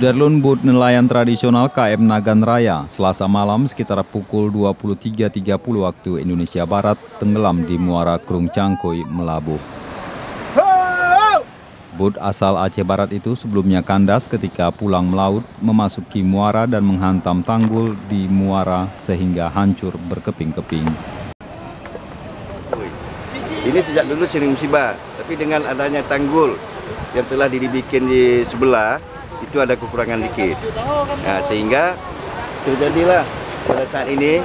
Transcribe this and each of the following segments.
Sudarlun Boat nelayan tradisional KM Nagan Raya, Selasa malam sekitar pukul 23.30 waktu Indonesia Barat, tenggelam di Muara Krung Cangkoi, Melabuh. Boat asal Aceh Barat itu sebelumnya kandas ketika pulang melaut, memasuki muara dan menghantam tanggul di muara sehingga hancur berkeping-keping. Ini sejak dulu sering musibah, tapi dengan adanya tanggul yang telah dibikin di sebelah, itu ada kekurangan dikit. Nah, sehingga terjadilah pada saat ini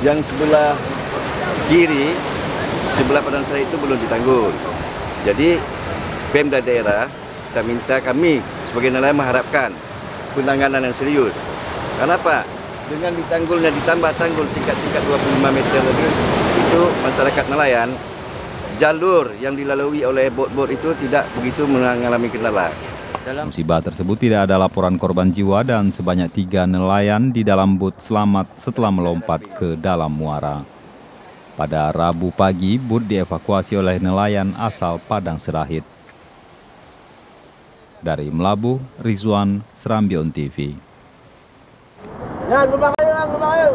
yang sebelah kiri, sebelah badan saya itu belum ditanggul. Jadi Pemda daerah kita minta, kami sebagai nelayan mengharapkan penanganan yang serius. Kenapa? Dengan ditanggulnya ditambah tanggul tingkat-tingkat 25 meter lebih, itu masyarakat nelayan, jalur yang dilalui oleh bot-bot itu tidak begitu mengalami kendala. Musibah tersebut tidak ada laporan korban jiwa dan sebanyak 3 nelayan di dalam bot selamat setelah melompat ke dalam muara. Pada Rabu pagi, bot dievakuasi oleh nelayan asal Padang Serahit. Dari Melabuh, Rizwan, Serambion TV. Ya, gerbang kayu.